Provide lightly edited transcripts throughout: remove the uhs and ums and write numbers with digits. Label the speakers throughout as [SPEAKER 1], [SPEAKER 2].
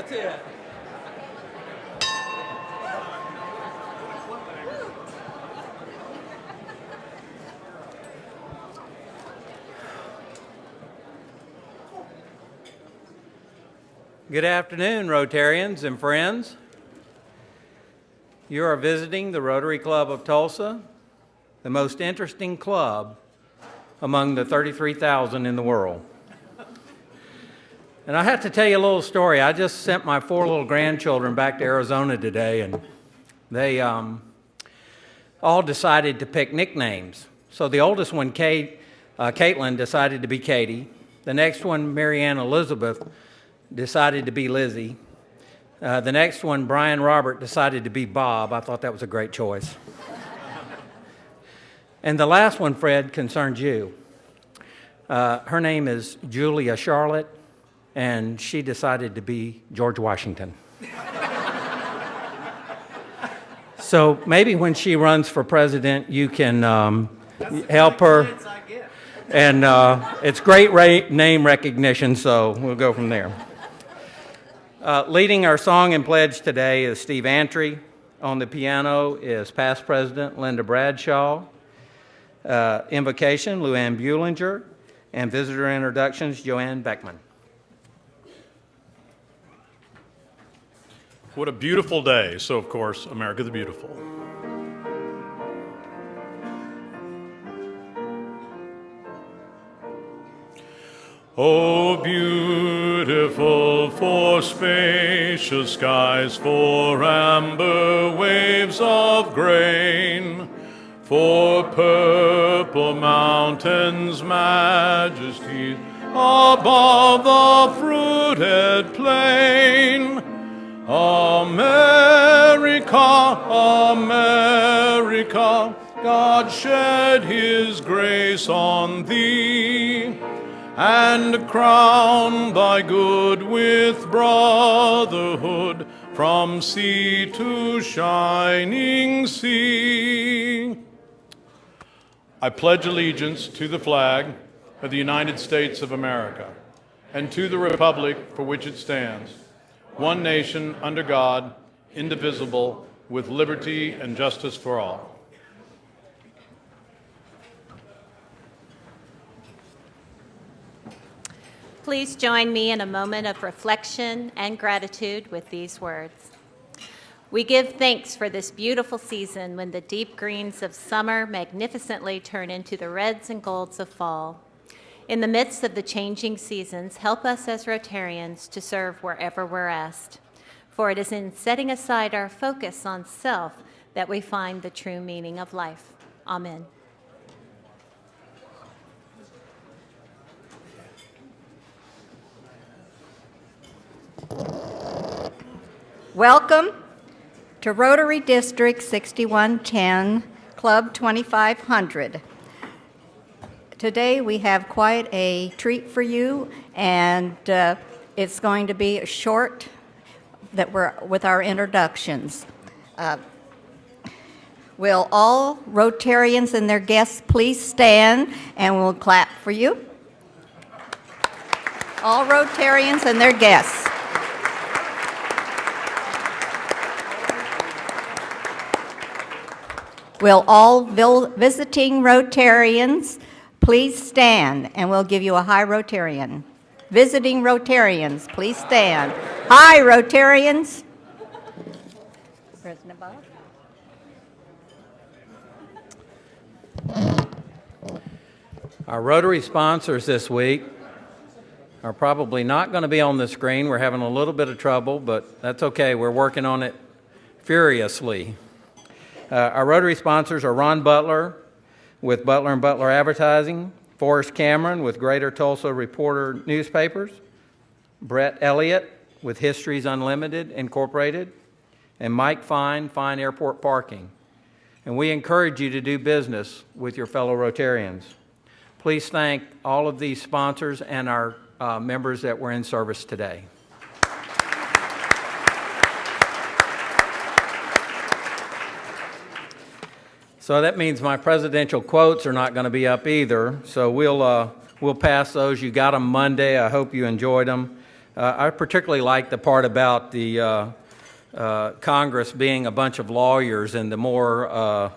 [SPEAKER 1] That's it. Good afternoon, Rotarians and friends. You are visiting the Rotary Club of Tulsa, the most interesting club among the 33,000 in the world. And I have to tell you a little story. I just sent my 4 little grandchildren back to Arizona today, and they all decided to pick nicknames. So the oldest one, Caitlin, decided to be Katie. The next one, Marianne Elizabeth, decided to be Lizzie. The next one, Brian Robert, decided to be Bob. I thought that was a great choice. And the last one, Fred, concerns you. Her name is Julia Charlotte, and she decided to be George Washington. So maybe when she runs for president, you can help her. And it's great name recognition, so we'll go from there. Leading our song and pledge today is Steve Antry. On the piano is past president Linda Bradshaw. Invocation, Luann Buehlinger. And visitor introductions, Joanne Beckman.
[SPEAKER 2] What a beautiful day. So, of course, America the Beautiful. Oh, beautiful for spacious skies, for amber waves of grain, for purple mountains' majesties above the fruited plain. America, America, God shed his grace on thee, and crown thy good with brotherhood from sea to shining sea. I pledge allegiance to the flag of the United States of America and to the republic for which it stands, one nation under God, indivisible, with liberty and justice for all.
[SPEAKER 3] Please join me in a moment of reflection and gratitude with these words. We give thanks for this beautiful season when the deep greens of summer magnificently turn into the reds and golds of fall. In the midst of the changing seasons, help us as Rotarians to serve wherever we're asked. For it is in setting aside our focus on self that we find the true meaning of life. Amen.
[SPEAKER 4] Welcome to Rotary District 6110, Club 2500. Today we have quite a treat for you, and it's going to be short with our introductions. Will all Rotarians and their guests please stand, and we'll clap for you. All Rotarians and their guests. Will all visiting Rotarians please stand, and we'll give you a high Rotarian. Visiting Rotarians, please stand. Hi, Rotarians. President Bob.
[SPEAKER 1] Our Rotary sponsors this week are probably not going to be on the screen. We're having a little bit of trouble, but that's okay. We're working on it furiously. Our Rotary sponsors are Ron Butler with Butler & Butler Advertising, Forrest Cameron with Greater Tulsa Reporter Newspapers, Brett Elliott with Histories Unlimited Incorporated, and Mike Fine Airport Parking. And we encourage you to do business with your fellow Rotarians. Please thank all of these sponsors and our members that were in service today. So that means my presidential quotes are not going to be up either. So we'll pass those. You got them Monday. I hope you enjoyed them. I particularly like the part about the Congress being a bunch of lawyers, and the more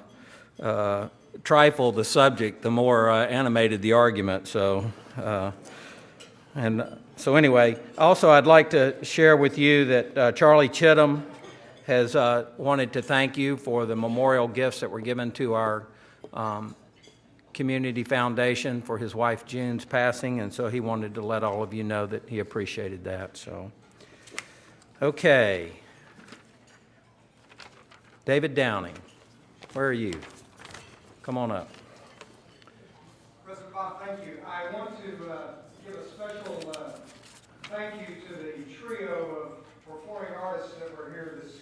[SPEAKER 1] trifle the subject, the more animated the argument. So anyway, also I'd like to share with you that Charlie Chittum has wanted to thank you for the memorial gifts that were given to our community foundation for his wife June's passing, and so he wanted to let all of you know that he appreciated that. So, okay. David Downing, where are you? Come on up.
[SPEAKER 5] President Bob, thank you. I want to give a special thank you to the trio of performing artists that were here this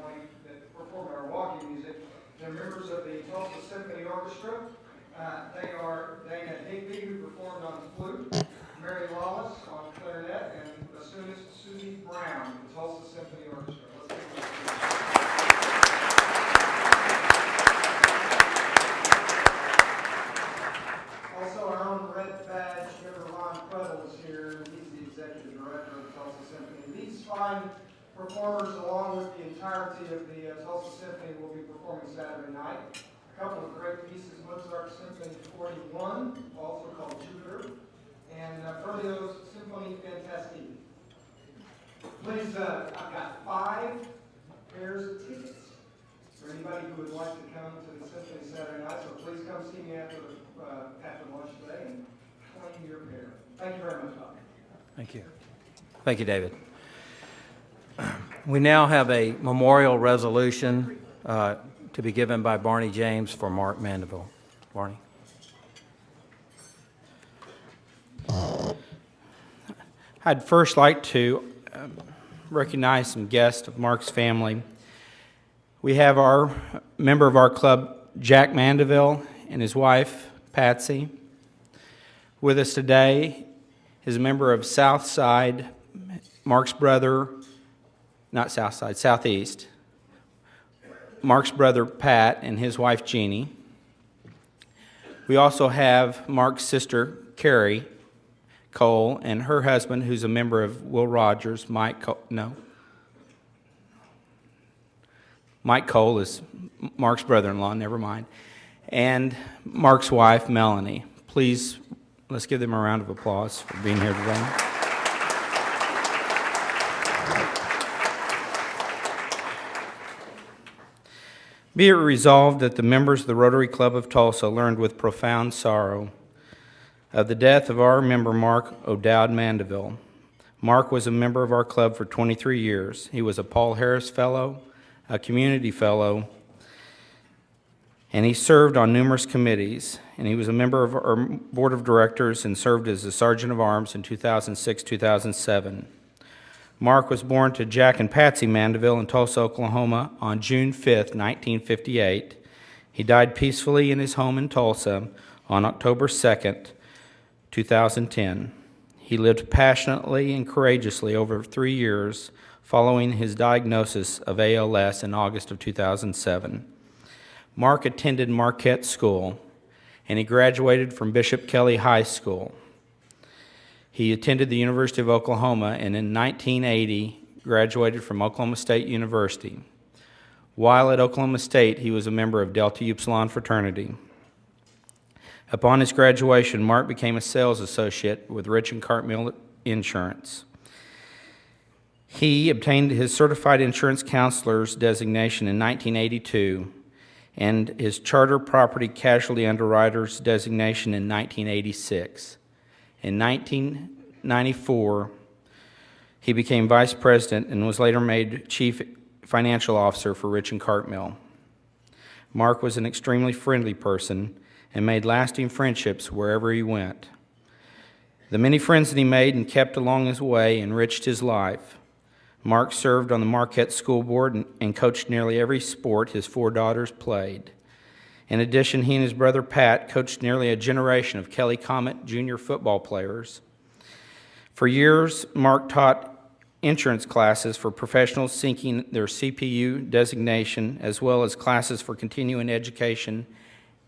[SPEAKER 5] morning that performed our walking music. They're members of the Tulsa Symphony Orchestra. They are Dana Higby, who performed on flute, Mary Lawless on clarinet, and bassoonist Susie Brown, the Tulsa Symphony Orchestra. Let's give them a Also, our own red badge member Ron Predel is here. He's the executive director of the Tulsa Symphony. These fine performers, along with the entirety of the Tulsa Symphony, will be performing Saturday night. A couple of great pieces, Mozart Symphony 41, also called Jupiter, and Berlioz Symphony Fantastique. Please, I've got 5 pairs of tickets for anybody who would like to come to the Symphony Saturday night, so please come see me after lunch today and claim your pair. Thank you very much, Bob.
[SPEAKER 1] Thank you. Thank you, David. We now have a memorial resolution to be given by Barney James for Mark Mandeville. Barney.
[SPEAKER 6] I'd first like to recognize some guests of Mark's family. We have our member of our club, Jack Mandeville, and his wife, Patsy. With us today is a member of Southside, Mark's brother, not Southside, Southeast, Mark's brother, Pat, and his wife, Jeannie. We also have Mark's sister, Carrie Cole, and her husband, who's a member of Will Rogers, Mike Cole is Mark's brother-in-law, never mind, and Mark's wife, Melanie. Please, let's give them a round of applause for being here today. Be it resolved that the members of the Rotary Club of Tulsa learned with profound sorrow of the death of our member Mark O'Dowd Mandeville. Mark was a member of our club for 23 years. He was a Paul Harris Fellow, a Community Fellow, and he served on numerous committees. And he was a member of our Board of Directors and served as a Sergeant of Arms in 2006-2007. Mark was born to Jack and Patsy Mandeville in Tulsa, Oklahoma on June 5, 1958. He died peacefully in his home in Tulsa on October 2, 2010. He lived passionately and courageously over 3 years following his diagnosis of ALS in August of 2007. Mark attended Marquette School, and he graduated from Bishop Kelly High School. He attended the University of Oklahoma, and in 1980 graduated from Oklahoma State University. While at Oklahoma State, he was a member of Delta Upsilon fraternity. Upon his graduation, Mark became a sales associate with Rich and Cartmill Insurance. He obtained his certified insurance counselor's designation in 1982 and his charter property casualty underwriter's designation in 1986. In 1994, he became vice president and was later made chief financial officer for Rich and Cartmill. Mark was an extremely friendly person and made lasting friendships wherever he went. The many friends that he made and kept along his way enriched his life. Mark served on the Marquette School Board and coached nearly every sport his 4 daughters played. In addition, he and his brother Pat coached nearly a generation of Kelly Comet junior football players. For years, Mark taught insurance classes for professionals seeking their CPU designation, as well as classes for continuing education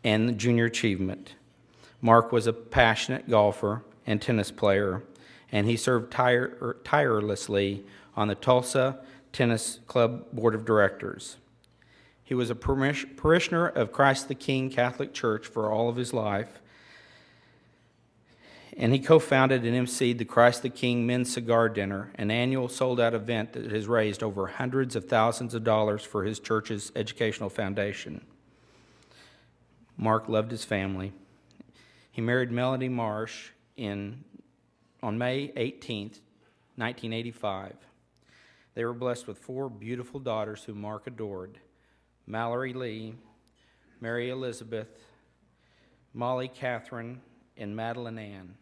[SPEAKER 6] and junior achievement. Mark was a passionate golfer and tennis player, and he served tirelessly on the Tulsa Tennis Club Board of Directors. He was a parishioner of Christ the King Catholic Church for all of his life, and he co-founded and emceed the Christ the King Men's Cigar Dinner, an annual sold-out event that has raised over hundreds of thousands of dollars for his church's educational foundation. Mark loved his family. He married Melody Marsh on May 18th, 1985. They were blessed with 4 beautiful daughters whom Mark adored: Mallory Lee, Mary Elizabeth, Molly Catherine, and Madeline Ann.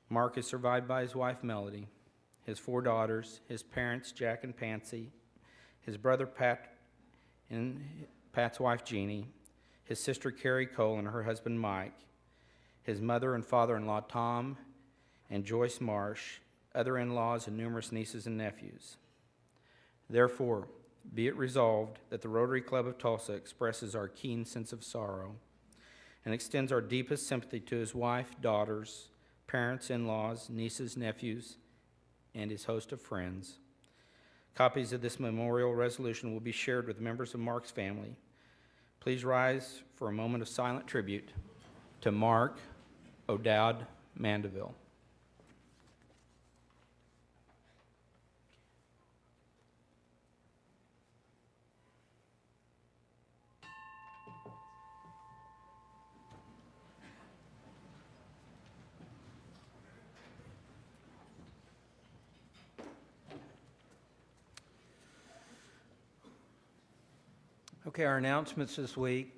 [SPEAKER 6] Mark is survived by his wife Melody, his 4 daughters, his parents Jack and Pansy, his brother Pat and Pat's wife Jeannie, his sister Carrie Cole and her husband Mike, his mother and father-in-law Tom and Joyce Marsh, other in-laws, and numerous nieces and nephews. Therefore, be it resolved that the Rotary Club of Tulsa expresses our keen sense of sorrow and extends our deepest sympathy to his wife, daughters, parents, in-laws, nieces, nephews, and his host of friends. Copies of this memorial resolution will be shared with members of Mark's family. Please rise for a moment of silent tribute to Mark O'Dowd Mandeville.
[SPEAKER 1] Okay, our announcements this week.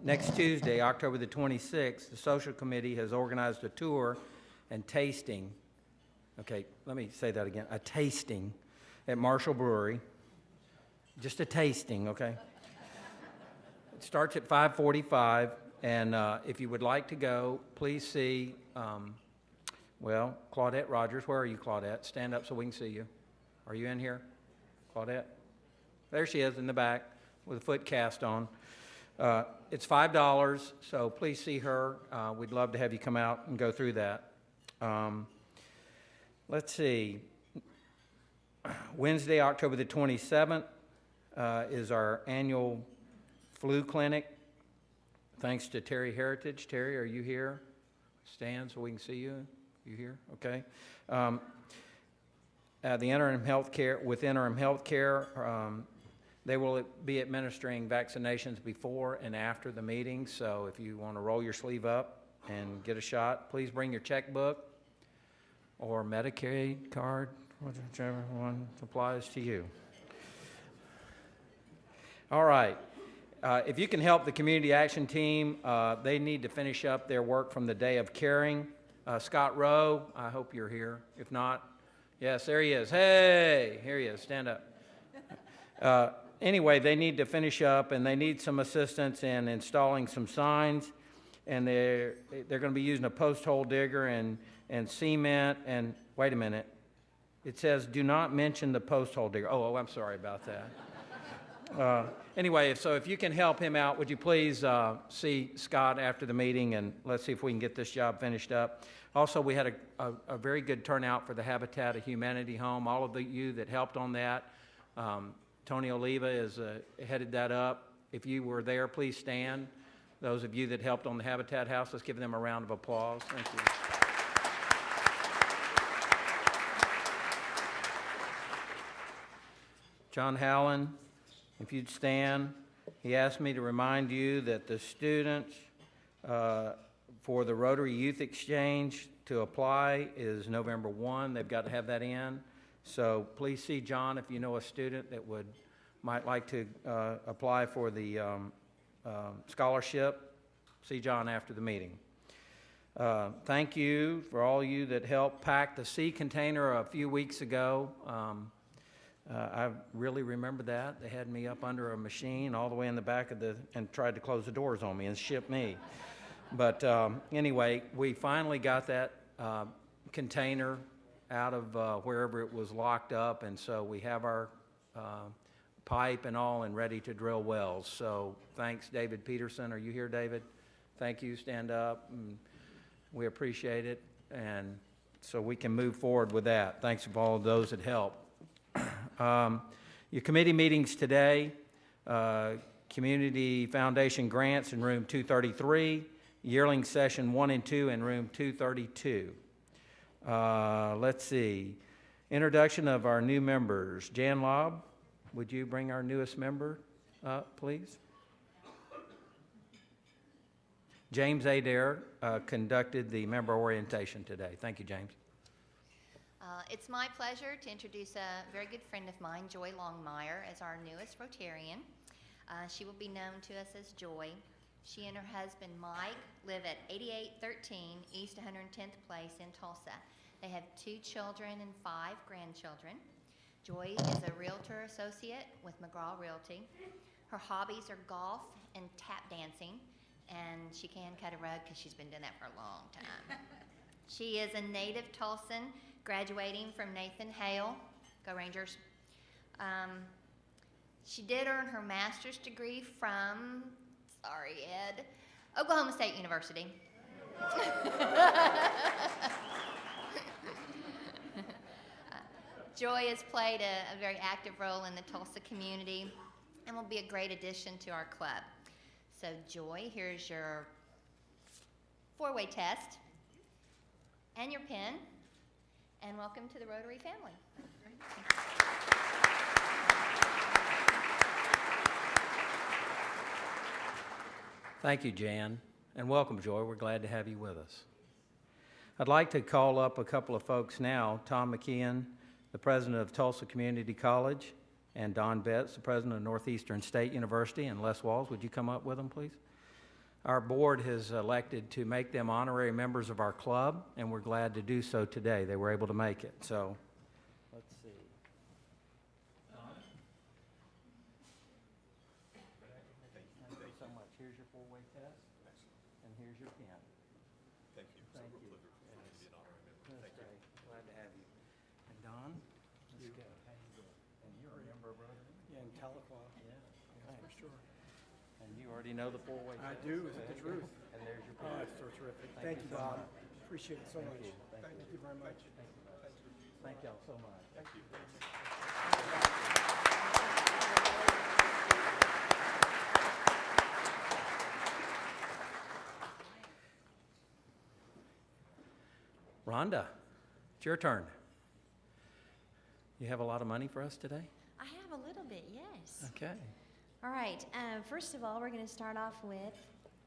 [SPEAKER 1] Next Tuesday, October the 26th, the Social Committee has organized a tour and tasting. Okay, let me say that again. A tasting at Marshall Brewery. Just a tasting, okay? It starts at 5:45, and if you would like to go, please see, Claudette Rogers. Where are you, Claudette? Stand up so we can see you. Are you in here, Claudette? There she is in the back with a foot cast on. It's $5, so please see her. We'd love to have you come out and go through that. Let's see. Wednesday, October the 27th, is our annual flu clinic. Thanks to Terry Heritage. Terry, are you here? Stand so we can see you. You here? Okay. The interim health care, with interim health care, they will be administering vaccinations before and after the meeting, so if you want to roll your sleeve up and get a shot, please bring your checkbook or Medicaid card, whichever one applies to you. All right. If you can help the community action team, they need to finish up their work from the day of caring. Scott Rowe, I hope you're here. If not, yes, there he is. Hey, here he is. Stand up. Anyway, they need to finish up, and they need some assistance in installing some signs, and they're going to be using a post hole digger and cement. And wait a minute, it says do not mention the post hole digger. Oh, I'm sorry about that. Anyway, so if you can help him out, would you please see Scott after the meeting, and let's see if we can get this job finished up. Also, we had a very good turnout for the Habitat of Humanity home. All of you that helped on that. Tony Oliva is headed that up. If you were there, please stand. Those of you that helped on the Habitat House, let's give them a round of applause. Thank you. John Hallen, if you'd stand. He asked me to remind you that the students for the Rotary Youth Exchange to apply is November 1. They've got to have that in. So please see John if you know a student that might like to apply for the scholarship. See John after the meeting. Thank you for all you that helped pack the sea container a few weeks ago. I really remember that. They had me up under a machine all the way in the back and tried to close the doors on me and ship me. But anyway, we finally got that container out of wherever it was locked up, and so we have our pipe and all and ready to drill wells. So thanks, David Peterson. Are you here, David? Thank you. Stand up. We appreciate it. and so we can move forward with that. Thanks for all of those that helped. Your committee meetings today, Community Foundation grants in room 233, yearling session 1 and 2 in room 232. Let's see. Introduction of our new members. Jan Lobb, would you bring our newest member up, please? James Adair conducted the member orientation today. Thank you, James.
[SPEAKER 7] It's my pleasure to introduce a very good friend of mine, Joy Longmire, as our newest Rotarian. She will be known to us as Joy. She and her husband, Mike, live at 8813 East 110th Place in Tulsa. They have 2 children and 5 grandchildren. Joy is a realtor associate with McGraw Realty. Her hobbies are golf and tap dancing, and she can cut a rug because she's been doing that for a long time. She is a native Tulsan, graduating from Nathan Hale. Go Rangers. She did earn her master's degree from, sorry Ed, Oklahoma State University. Joy has played a very active role in the Tulsa community and will be a great addition to our club. So Joy, here's your 4-way test and your pen, and welcome to the Rotary family.
[SPEAKER 1] Thank you, Jan, and welcome, Joy. We're glad to have you with us. I'd like to call up a couple of folks now. Tom McKeon, the president of Tulsa Community College, and Don Betts, the president of Northeastern State University, and Les Walls. Would you come up with them, please? Our board has elected to make them honorary members of our club, and we're glad to do so today. They were able to make it. So, let's see. Thank you so much. Here's your 4-way test, and here's your pen.
[SPEAKER 8] Thank you.
[SPEAKER 1] Thank you. That's great. Glad to have you. And Don, let's go. How you doing? And you're a member of Rotary?
[SPEAKER 5] Yeah, in Tahlequah.
[SPEAKER 1] Yeah.
[SPEAKER 5] For sure.
[SPEAKER 1] And you already know the 4-way test?
[SPEAKER 5] I do, is it the truth?
[SPEAKER 1] And there's your
[SPEAKER 5] Oh,
[SPEAKER 1] pen.
[SPEAKER 5] that's so terrific.
[SPEAKER 1] Thank
[SPEAKER 5] Thank
[SPEAKER 1] you
[SPEAKER 5] you,
[SPEAKER 1] so
[SPEAKER 5] Bob.
[SPEAKER 1] much.
[SPEAKER 5] Appreciate it so much.
[SPEAKER 1] you. Thank
[SPEAKER 5] Thank you very much.
[SPEAKER 1] Thank y'all so much. Thank you. Rhonda, it's your turn. You have a lot of money for us today?
[SPEAKER 9] I have a little bit, yes.
[SPEAKER 1] Okay.
[SPEAKER 9] All right, first of all, we're going to start off with,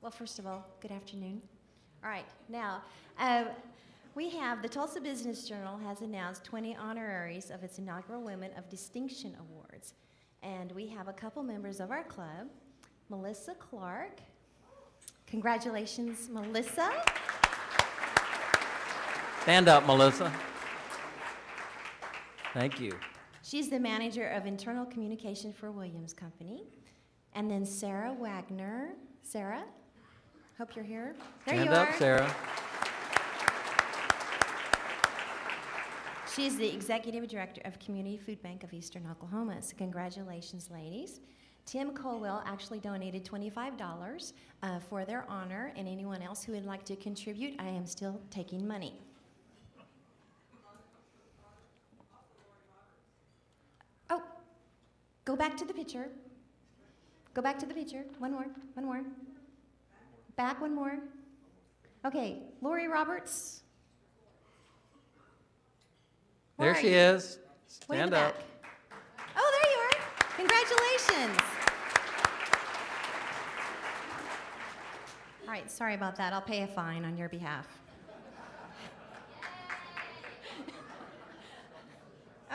[SPEAKER 9] well, first of all, good afternoon. All right, now, we have, the Tulsa Business Journal has announced 20 honoraries of its inaugural Women of Distinction Awards. And we have a couple members of our club, Melissa Clark. Congratulations, Melissa.
[SPEAKER 1] Stand up, Melissa. Thank you.
[SPEAKER 9] She's the manager of internal communication for Williams Company. And then Sarah Wagner. Sarah, hope you're here. There
[SPEAKER 1] Stand
[SPEAKER 9] you are.
[SPEAKER 1] up, Sarah.
[SPEAKER 9] She is the executive director of Community Food Bank of Eastern Oklahoma. So congratulations, ladies. Tim Colwell actually donated $25 for their honor, and anyone else who would like to contribute, I am still taking money. Oh, go back to the picture. Go back to the picture. One more. Back one more. Okay, Lori Roberts. Where
[SPEAKER 1] There
[SPEAKER 9] are
[SPEAKER 1] she
[SPEAKER 9] you?
[SPEAKER 1] is.
[SPEAKER 9] Way in
[SPEAKER 1] Stand
[SPEAKER 9] the
[SPEAKER 1] up.
[SPEAKER 9] back. Oh, there you are. Congratulations. All right, sorry about that. I'll pay a fine on your behalf.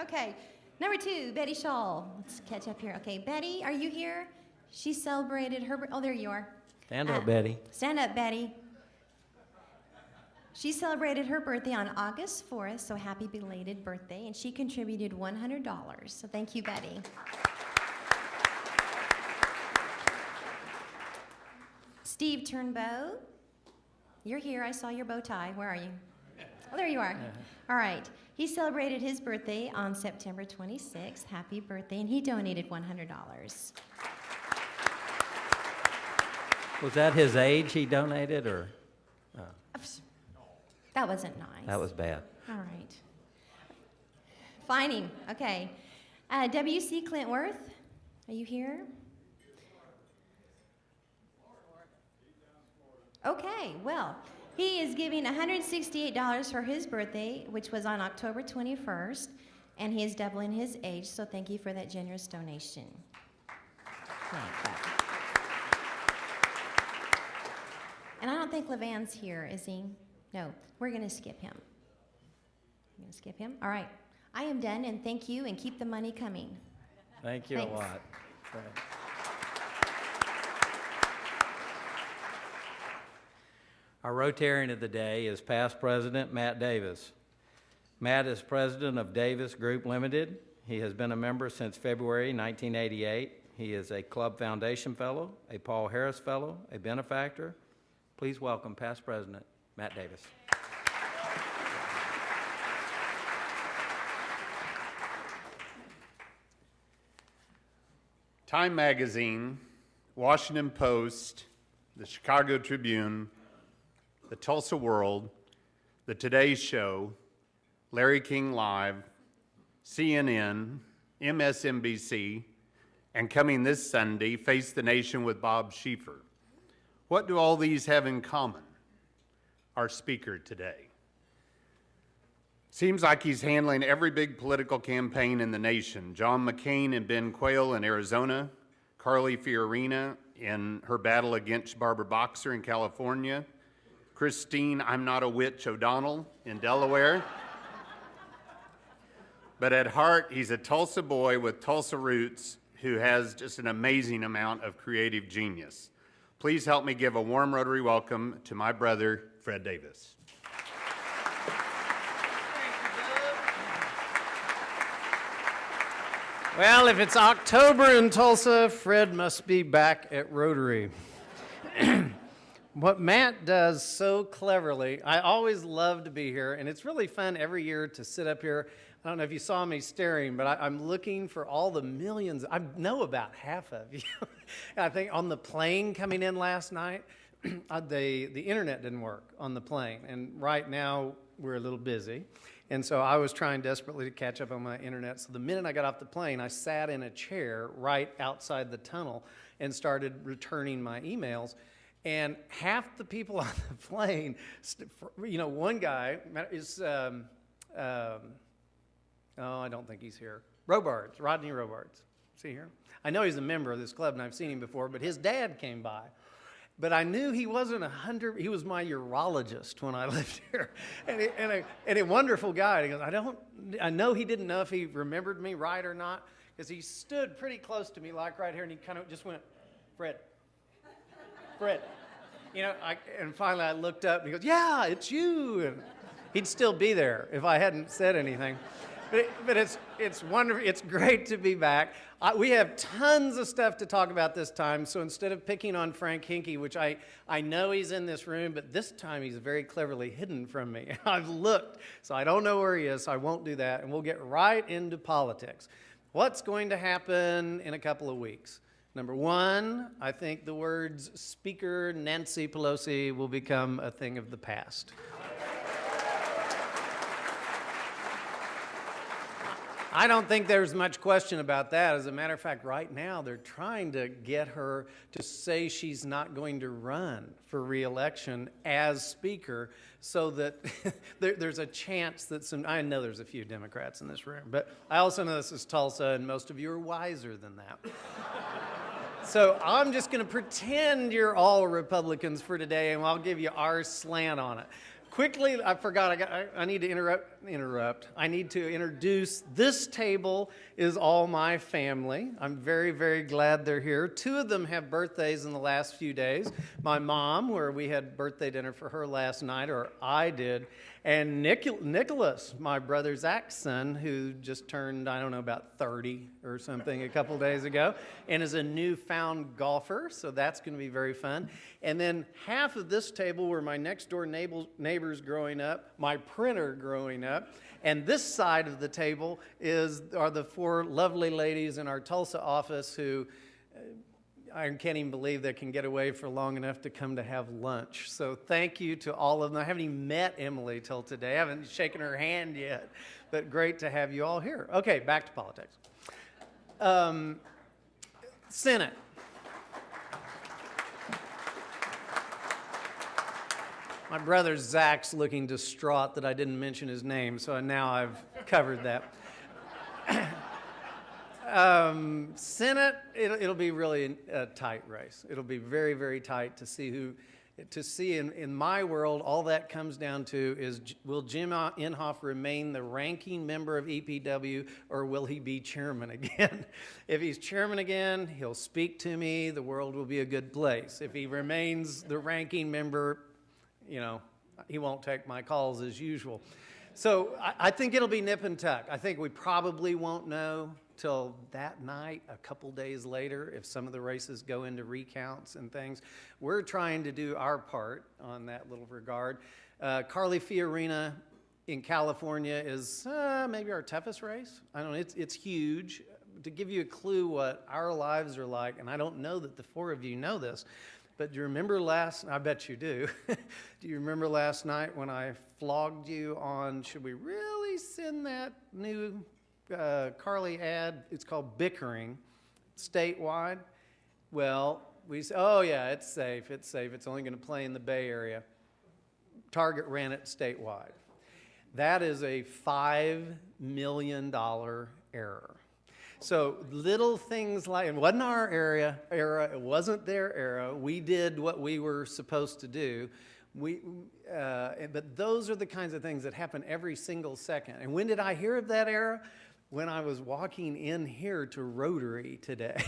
[SPEAKER 9] Okay, number 2, Betty Shaw. Let's catch up here. Okay, Betty, are you here? She celebrated her, oh, there you are.
[SPEAKER 1] Stand up, Betty.
[SPEAKER 9] Stand up, Betty. She celebrated her birthday on August 4th, so happy belated birthday, and she contributed $100. So thank you, Betty. Steve Turnbow, you're here. I saw your bow tie. Where are you? Oh, there you are. All right. He celebrated his birthday on September 26th. Happy birthday, and he donated $100.
[SPEAKER 1] Was that his age he donated, or?
[SPEAKER 9] That's That wasn't nice.
[SPEAKER 1] That was bad.
[SPEAKER 9] All right. Fining. Okay. W.C. Clintworth, are you here? Okay, well, he is giving $168 for his birthday, which was on October 21st, and he is doubling his age, so thank you for that generous donation. And I don't think Levan's here, is he? No, we're going to skip him. I'm going to skip him. All right. I am done, and thank you, and keep the money coming.
[SPEAKER 1] Thank you
[SPEAKER 9] Thanks.
[SPEAKER 1] a lot. Fred. Our Rotarian of the day is past president Matt Davis. Matt is president of Davis Group Limited. He has been a member since February 1988. He is a Club Foundation Fellow, a Paul Harris Fellow, a benefactor. Please welcome past president Matt Davis.
[SPEAKER 8] Time Magazine, Washington Post, the Chicago Tribune, the Tulsa World, the Today Show, Larry King Live, CNN, MSNBC, and coming this Sunday, Face the Nation with Bob Schieffer. What do all these have in common? Our speaker today. Seems like he's handling every big political campaign in the nation. John McCain and Ben Quayle in Arizona, Carly Fiorina in her battle against Barbara Boxer in California, Christine I'm Not a Witch O'Donnell in Delaware. But at heart, he's a Tulsa boy with Tulsa roots who has just an amazing amount of creative genius. Please help me give a warm Rotary welcome to my brother, Fred Davis.
[SPEAKER 10] Well, if it's October in Tulsa, Fred must be back at Rotary. What Matt does so cleverly, I always love to be here, and it's really fun every year to sit up here. I don't know if you saw me staring, but I'm looking for all the millions. I know about half of you. I think on the plane coming in last night, the internet didn't work on the plane, and right now we're a little busy. And so I was trying desperately to catch up on my internet. So the minute I got off the plane, I sat in a chair right outside the tunnel and started returning my emails. And half the people on the plane, one guy is, I don't think he's here. Rodney Robards. Is he here? I know he's a member of this club, and I've seen him before, but his dad came by. But I knew he wasn't 100. He was my urologist when I lived here, and a wonderful guy. He goes, I know he didn't know if he remembered me right or not, because he stood pretty close to me, like right here, and he kind of just went, Fred. And finally I looked up, and he goes, yeah, it's you. And he'd still be there if I hadn't said anything. But it's wonderful. It's great to be back. We have tons of stuff to talk about this time, so instead of picking on Frank Hinkie, which I know he's in this room, but this time he's very cleverly hidden from me. I've looked, so I don't know where he is, so I won't do that, and we'll get right into politics. What's going to happen in a couple of weeks? Number one, I think the words Speaker Nancy Pelosi will become a thing of the past. I don't think there's much question about that. As a matter of fact, right now they're trying to get her to say she's not going to run for re-election as Speaker so that there's a chance that I know there's a few Democrats in this room, but I also know this is Tulsa and most of you are wiser than that. So I'm just going to pretend you're all Republicans for today, and I'll give you our slant on it. Quickly, I forgot, I need to interrupt. I need to introduce, this table is all my family. I'm very, very glad they're here. Two of them have birthdays in the last few days. My mom, where we had birthday dinner for her last night, or I did, and Nicholas, my brother Zach's son, who just turned, about 30 or something a couple days ago, and is a newfound golfer, so that's going to be very fun. And then half of this table were my next door neighbors growing up, my printer growing up, and this side of the table are the four lovely ladies in our Tulsa office who I can't even believe they can get away for long enough to come to have lunch. So thank you to all of them. I haven't even met Emily till today. I haven't shaken her hand yet, but great to have you all here. Okay, back to politics. Senate. My brother Zach's looking distraught that I didn't mention his name, so now I've covered that. Senate, it'll be really a tight race. It'll be very, very tight to see who, in my world, all that comes down to is, will Jim Inhofe remain the ranking member of EPW, or will he be chairman again? If he's chairman again, he'll speak to me. The world will be a good place. If he remains the ranking member, he won't take my calls as usual. So I think it'll be nip and tuck. I think we probably won't know till that night, a couple days later, if some of the races go into recounts and things. We're trying to do our part on that little regard. Carly Fiorina in California is maybe our toughest race. I don't know, it's huge. To give you a clue what our lives are like, and I don't know that the four of you know this, but do you remember I bet you do. Do you remember last night when I flogged you on, should we really send that new Carly ad? It's called Bickering, statewide. Well, we said, oh yeah, it's safe. It's only going to play in the Bay Area. Target ran it statewide. That is a $5 million error. So little things like, it wasn't our era, it wasn't their era. We did what we were supposed to do. But those are the kinds of things that happen every single second. And when did I hear of that era? When I was walking in here to Rotary today.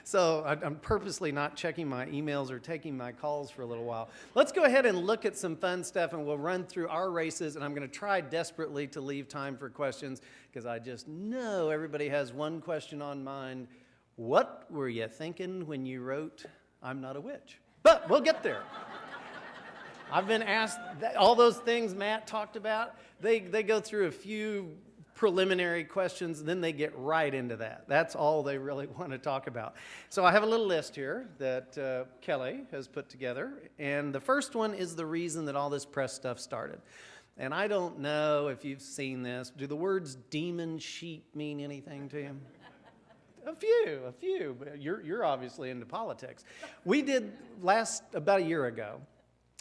[SPEAKER 10] So I'm purposely not checking my emails or taking my calls for a little while. Let's go ahead and look at some fun stuff, and we'll run through our races, and I'm going to try desperately to leave time for questions, because I just know everybody has one question on mind. What were you thinking when you wrote, "I'm not a witch"? But we'll get there. I've been asked, all those things Matt talked about, they go through a few preliminary questions, and then they get right into that. That's all they really want to talk about. So I have a little list here that Kelly has put together, and the first one is the reason that all this press stuff started. And I don't know if you've seen this. Do the words demon sheep mean anything to you? A few. But you're obviously into politics. We did about a year ago,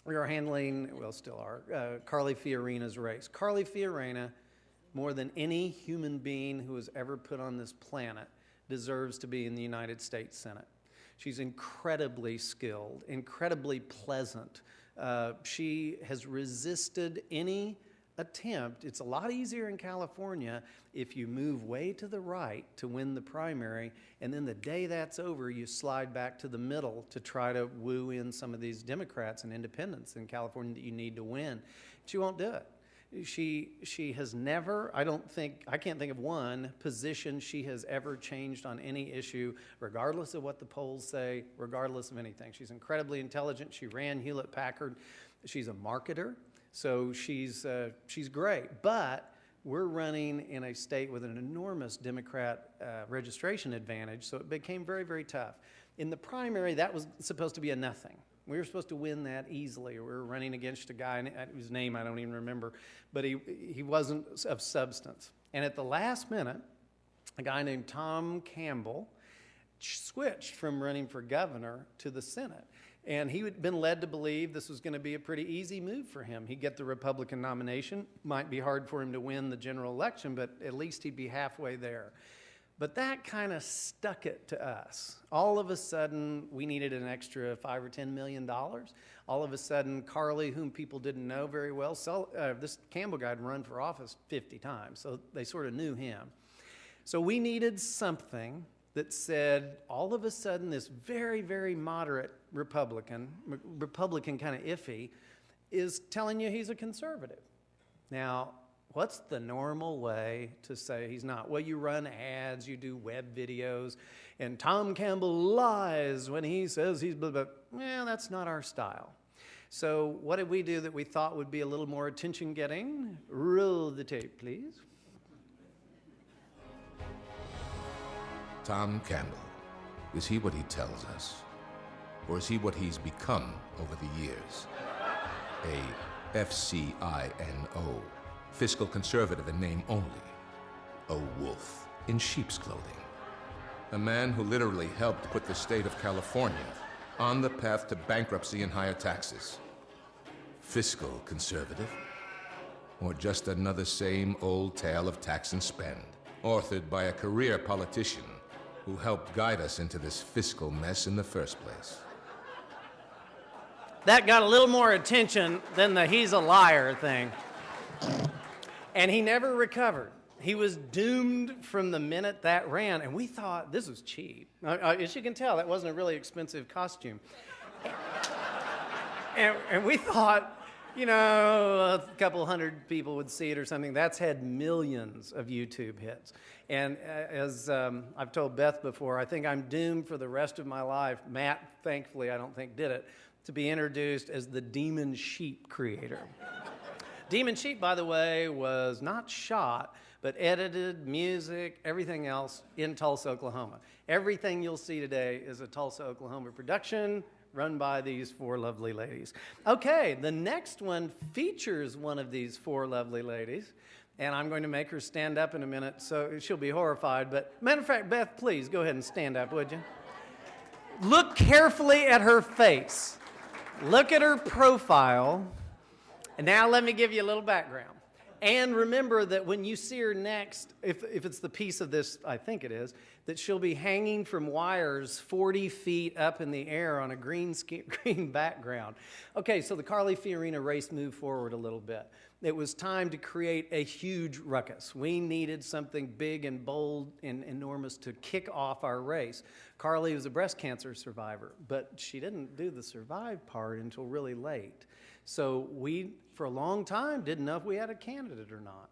[SPEAKER 10] we were handling, still are, Carly Fiorina's race. Carly Fiorina, more than any human being who has ever put on this planet, deserves to be in the United States Senate. She's incredibly skilled, incredibly pleasant. She has resisted any attempt. It's a lot easier in California if you move way to the right to win the primary, and then the day that's over, you slide back to the middle to try to woo in some of these Democrats and independents in California that you need to win. She won't do it. She has never, I can't think of one position she has ever changed on any issue, regardless of what the polls say, regardless of anything. She's incredibly intelligent. She ran Hewlett-Packard. She's a marketer, so she's great. But we're running in a state with an enormous Democrat registration advantage, so it became very, very tough. In the primary, that was supposed to be a nothing. We were supposed to win that easily. We were running against a guy whose name I don't even remember, but he wasn't of substance. And at the last minute, a guy named Tom Campbell switched from running for governor to the Senate. And he had been led to believe this was going to be a pretty easy move for him. He'd get the Republican nomination. Might be hard for him to win the general election, but at least he'd be halfway there. But that kind of stuck it to us. All of a sudden, we needed an extra $5 or $10 million. All of a sudden, Carly, whom people didn't know very well, this Campbell guy had run for office 50 times, so they sort of knew him. So we needed something that said, all of a sudden, this very, very moderate Republican kind of iffy, is telling you he's a conservative. Now, what's the normal way to say he's not? Well, you run ads, you do web videos, and Tom Campbell lies when he says he's blah, blah. Well, that's not our style. So what did we do that we thought would be a little more attention-getting? Roll the tape, please.
[SPEAKER 11] Tom Campbell, Is he what he tells us? Or is he what he's become over the years? A FCINO, fiscal conservative in name only. A wolf in sheep's clothing. A man who literally helped put the state of California on the path to bankruptcy and higher taxes. Fiscal conservative? Or just another same old tale of tax and spend, authored by a career politician who helped guide us into this fiscal mess in the first place?
[SPEAKER 10] That got a little more attention than the "he's a liar" thing. And he never recovered. He was doomed from the minute that ran, and we thought this was cheap. As you can tell, that wasn't a really expensive costume. And we thought, you know, a couple hundred people would see it or something. That's had millions of YouTube hits. And as I've told Beth before, I think I'm doomed for the rest of my life. Matt, thankfully, I don't think did it, to be introduced as the Demon Sheep creator. Demon Sheep, by the way, was not shot, but edited, music, everything else in Tulsa, Oklahoma. Everything you'll see today is a Tulsa, Oklahoma production run by these four lovely ladies. Okay, the next one features one of these four lovely ladies, and I'm going to make her stand up in a minute, so she'll be horrified. But matter of fact, Beth, please go ahead and stand up, would you? Look carefully at her face. Look at her profile. And now let me give you a little background. And remember that when you see her next, if it's the piece of this, I think it is, that she'll be hanging from wires 40 feet up in the air on a green background. Okay, so the Carly Fiorina race moved forward a little bit. It was time to create a huge ruckus. We needed something big and bold and enormous to kick off our race. Carly was a breast cancer survivor, but she didn't do the survive part until really late. So we, for a long time, didn't know if we had a candidate or not.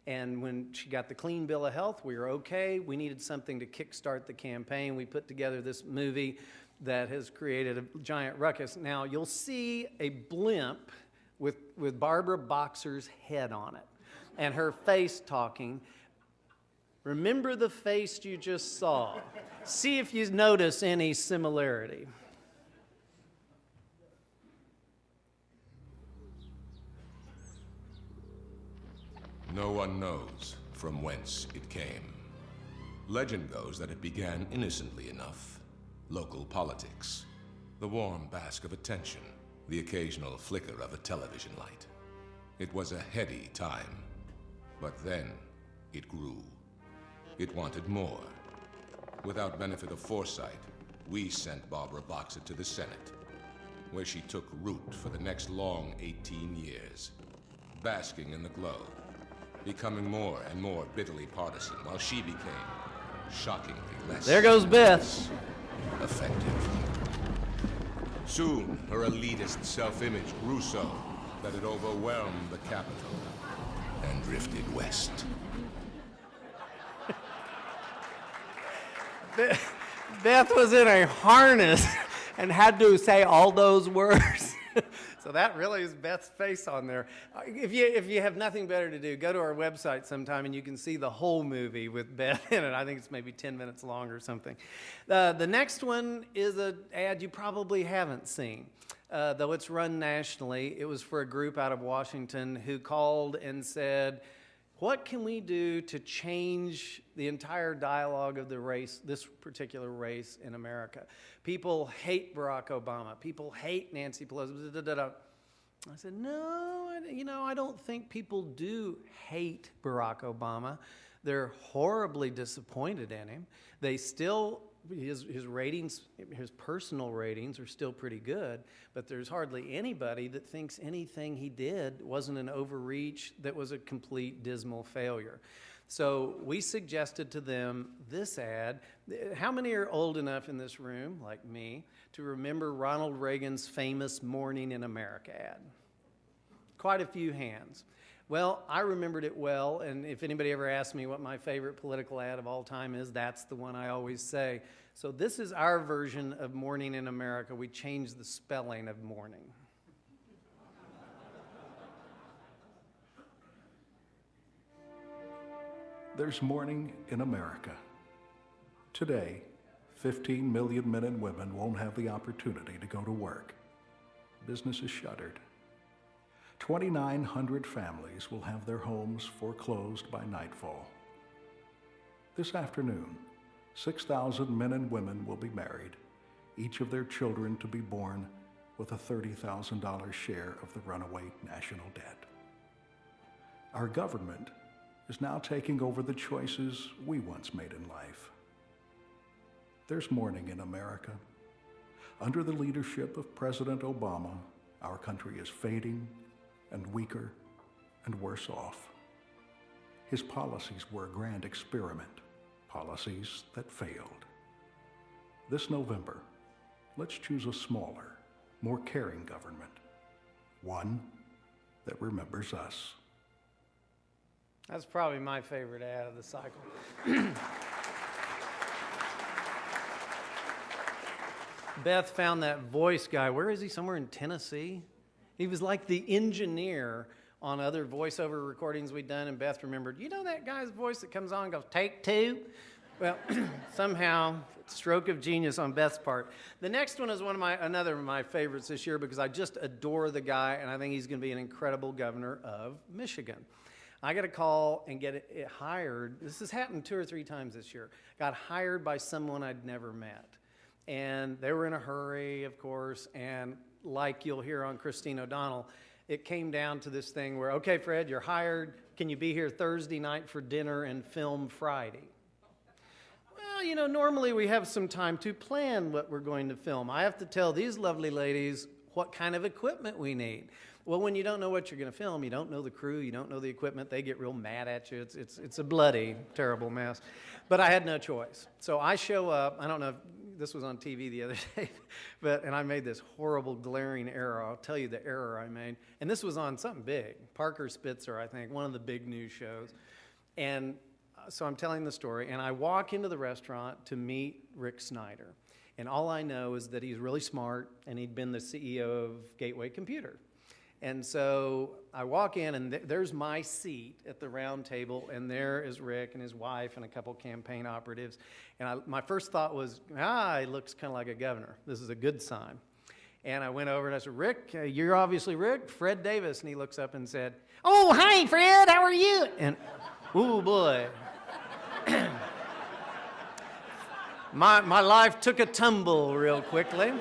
[SPEAKER 10] And when she got the clean bill of health, we were okay. We needed something to kickstart the campaign. We put together this movie that has created a giant ruckus. Now, you'll see a blimp with Barbara Boxer's head on it and her face talking. Remember the face you just saw. See if you notice any similarity.
[SPEAKER 11] No one knows from whence it came. Legend goes that it began innocently enough. Local politics, the warm bask of attention, the occasional flicker of a television light. It was a heady time, but then it grew. It wanted more. Without benefit of foresight, we sent Barbara Boxer to the Senate, where she took root for the next long 18 years, basking in the glow, becoming more and more bitterly partisan, while she became shockingly less.
[SPEAKER 10] There goes Beth.
[SPEAKER 11] Effective. Soon, her elitist self-image grew so that it overwhelmed the Capitol and drifted west.
[SPEAKER 10] Beth was in a harness and had to say all those words. So that really is Beth's face on there. If you have nothing better to do, go to our website sometime and you can see the whole movie with Beth in it. I think it's maybe 10 minutes long or something. The next one is an ad you probably haven't seen, though it's run nationally. It was for a group out of Washington who called and said, what can we do to change the entire dialogue of the race, this particular race in America? People hate Barack Obama. People hate Nancy Pelosi. I said, no, I don't think people do hate Barack Obama. They're horribly disappointed in him. They still, his ratings, his personal ratings are still pretty good, but there's hardly anybody that thinks anything he did wasn't an overreach, that was a complete dismal failure. So we suggested to them this ad. How many are old enough in this room, like me, to remember Ronald Reagan's famous Morning in America ad? Quite a few hands. Well, I remembered it well, and if anybody ever asks me what my favorite political ad of all time is, that's the one I always say. So this is our version of Morning in America. We changed the spelling of morning.
[SPEAKER 12] There's morning in America. Today, 15 million men and women won't have the opportunity to go to work. Businesses shuttered. 2,900 families will have their homes foreclosed by nightfall. This afternoon, 6,000 men and women will be married, each of their children to be born with a $30,000 share of the runaway national debt. Our government is now taking over the choices we once made in life. There's mourning in America. Under the leadership of President Obama, our country is fading and weaker and worse off. His policies were a grand experiment, policies that failed. This November, let's choose a smaller, more caring government, one that remembers us.
[SPEAKER 10] That's probably my favorite ad of the cycle. Beth found that voice guy. Where is he? Somewhere in Tennessee? He was like the engineer on other voiceover recordings we'd done, and Beth remembered, you know that guy's voice that comes on and goes, take two? Well, somehow, stroke of genius on Beth's part. The next one is another of my favorites this year because I just adore the guy, and I think he's going to be an incredible governor of Michigan. I got a call and get it hired. This has happened 2 or 3 times this year. Got hired by someone I'd never met. And they were in a hurry, of course, and like you'll hear on Christine O'Donnell, it came down to this thing where, okay, Fred, you're hired. Can you be here Thursday night for dinner and film Friday? Well, you know, normally we have some time to plan what we're going to film. I have to tell these lovely ladies what kind of equipment we need. Well, when you don't know what you're going to film, you don't know the crew, you don't know the equipment, they get real mad at you. It's a bloody, terrible mess. But I had no choice. So I show up. I don't know if this was on TV the other day, and I made this horrible, glaring error. I'll tell you the error I made. And this was on something big, Parker Spitzer, I think, one of the big news shows. And so I'm telling the story, and I walk into the restaurant to meet Rick Snyder. And all I know is that he's really smart, and he'd been the CEO of Gateway Computer. And so I walk in, and there's my seat at the round table, and there is Rick and his wife and a couple campaign operatives. And my first thought was, he looks kind of like a governor. This is a good sign. And I went over and I said, Rick, you're obviously Rick, Fred Davis. And he looks up and said, oh, hi, Fred, how are you? And, oh, boy. My life took a tumble real quickly.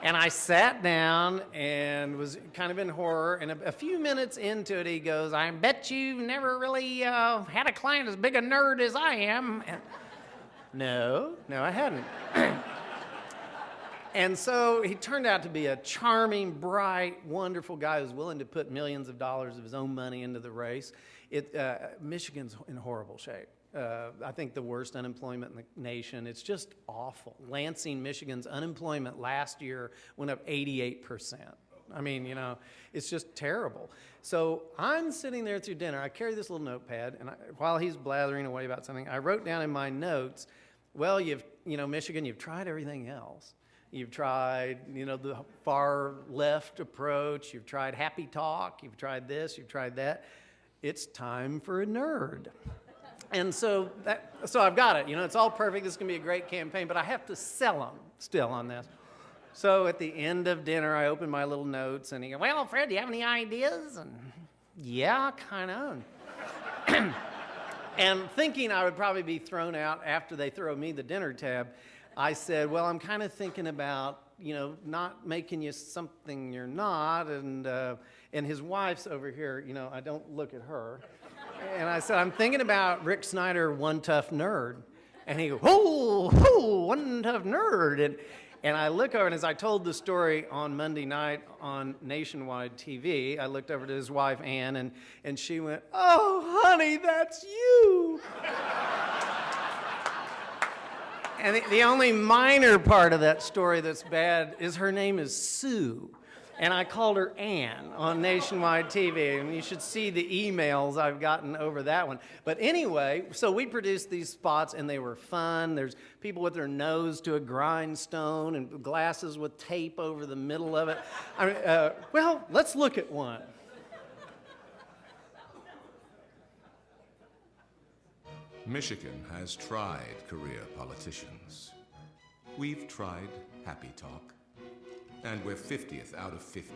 [SPEAKER 10] And I sat down and was kind of in horror. And a few minutes into it, he goes, I bet you've never really had a client as big a nerd as I am. And, no, I hadn't. And so he turned out to be a charming, bright, wonderful guy who's willing to put millions of dollars of his own money into the race. Michigan's in horrible shape. I think the worst unemployment in the nation. It's just awful. Lansing, Michigan's unemployment last year went up 88%. I mean, you know, it's just terrible. So I'm sitting there through dinner. I carry this little notepad, and while he's blathering away about something, I wrote down in my notes, well, Michigan, you've tried everything else. You've tried, the far left approach. You've tried happy talk. You've tried this. You've tried that. It's time for a nerd. And so I've got it. It's all perfect. This is going to be a great campaign, but I have to sell them still on this. So at the end of dinner, I open my little notes, and he goes, well, Fred, do you have any ideas? And yeah, kind of. And thinking I would probably be thrown out after they throw me the dinner tab, I said, well, I'm kind of thinking about, not making you something you're not. And his wife's over here, I don't look at her. And I said, I'm thinking about Rick Snyder, one tough nerd. And he goes, oh, one tough nerd. And I look over, and as I told the story on Monday night on nationwide TV, I looked over to his wife, Ann, and she went, oh, honey, that's you. And the only minor part of that story that's bad is her name is Sue. And I called her Ann on nationwide TV, and you should see the emails I've gotten over that one. But anyway, so we produced these spots, and they were fun. There's people with their nose to a grindstone and glasses with tape over the middle of it. Well, let's look at one.
[SPEAKER 11] Michigan has tried career politicians. We've tried happy talk, and we're 50th out of 50,